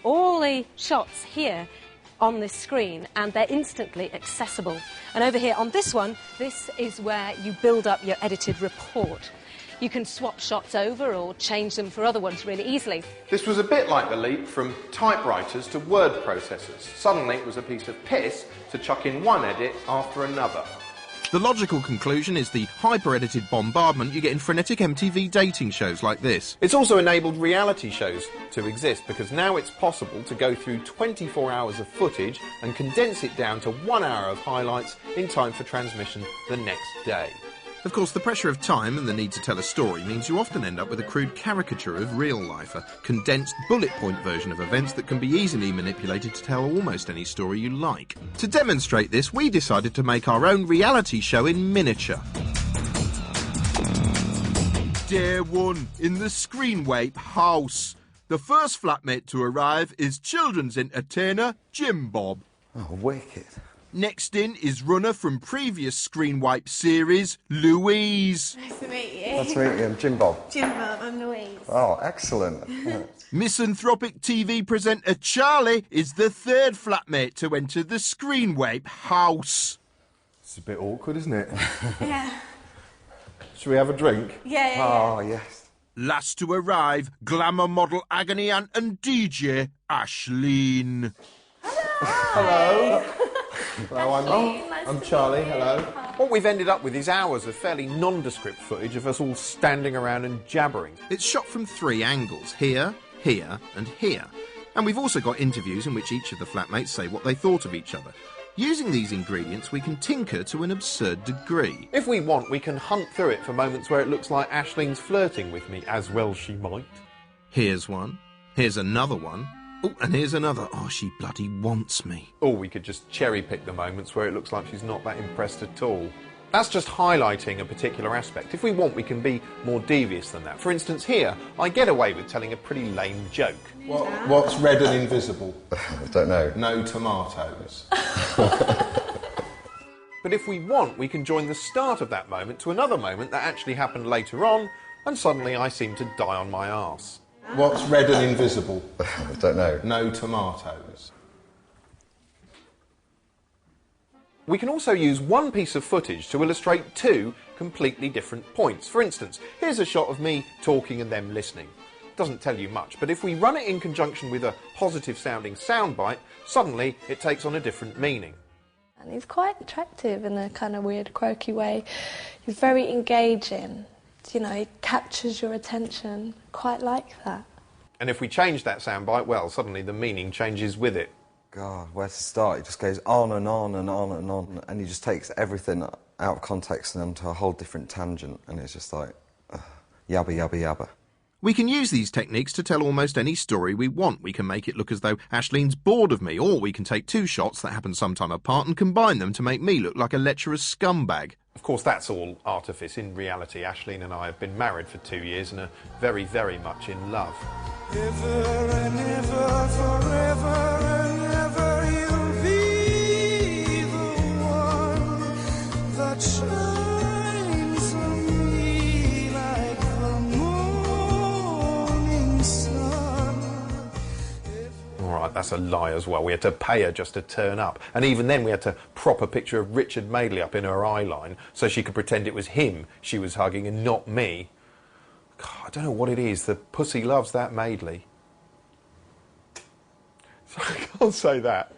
all the shots here on this screen, and they're instantly accessible. And over here on this one, this is where you build up your edited report. You can swap shots over or change them for other ones really easily. This was a bit like the leap from typewriters to word processors. Suddenly it was a piece of piss to chuck in one edit after another. The logical conclusion is the hyper-edited bombardment you get in frenetic MTV dating shows like this. It's also enabled reality shows to exist, because now it's possible to go through 24 hours of footage and condense it down to 1 hour of highlights in time for transmission the next day. Of course, the pressure of time and the need to tell a story means you often end up with a crude caricature of real life, a condensed bullet point version of events that can be easily manipulated to tell almost any story you like. To demonstrate this, we decided to make our own reality show in miniature. Day 1 in the Screenwipe house. The first flatmate to arrive is children's entertainer Jim Bob. Oh, wicked. Next in is runner from previous Screenwipe series, Louise. Nice to meet you. Nice to meet you. I'm Jim Bob. Jim Bob, I'm Louise. Oh, excellent. Misanthropic TV presenter Charlie is the third flatmate to enter the Screenwipe house. It's a bit awkward, isn't it? Yeah. Should we have a drink? Yeah. Oh, yes. Last to arrive, glamour model agony aunt and DJ Aisleyne. Hello. Hello, I'm Charlie, hello. What we've ended up with is hours of fairly nondescript footage of us all standing around and jabbering. It's shot from 3 angles, here, here and here. And we've also got interviews in which each of the flatmates say what they thought of each other. Using these ingredients, we can tinker to an absurd degree. If we want, we can hunt through it for moments where it looks like Aisleyne's flirting with me, as well she might. Here's one. Here's another one. Oh, and here's another. Oh, she bloody wants me. Or we could just cherry-pick the moments where it looks like she's not that impressed at all. That's just highlighting a particular aspect. If we want, we can be more devious than that. For instance, here, I get away with telling a pretty lame joke. What's red and invisible? I don't know. No tomatoes. But if we want, we can join the start of that moment to another moment that actually happened later on, and suddenly I seem to die on my arse. What's red and invisible? I don't know. No tomatoes. We can also use one piece of footage to illustrate 2 completely different points. For instance, here's a shot of me talking and them listening. Doesn't tell you much, but if we run it in conjunction with a positive-sounding soundbite, suddenly it takes on a different meaning. And he's quite attractive in a kind of weird, quirky way. He's very engaging. You know, he captures your attention. Quite like that. And if we change that soundbite, well, suddenly the meaning changes with it. God, where to start? It just goes on and on and on and on, and he just takes everything out of context and onto a whole different tangent, and it's just like, yabba, yabba, yabba. We can use these techniques to tell almost any story we want. We can make it look as though Aisleyne's bored of me, or we can take 2 shots that happen sometime apart and combine them to make me look like a lecherous scumbag. Of course, that's all artifice. In reality, Aisleyne and I have been married for 2 years and are very, very much in love. Ever and ever, forever and ever, you'll be the one that shines on me like the morning sun. All right, that's a lie as well. We had to pay her just to turn up. And even then, we had to prop a picture of Richard Madeley up in her eye line so she could pretend it was him she was hugging and not me. God, I don't know what it is. The pussy loves that Madeley. I can't say that.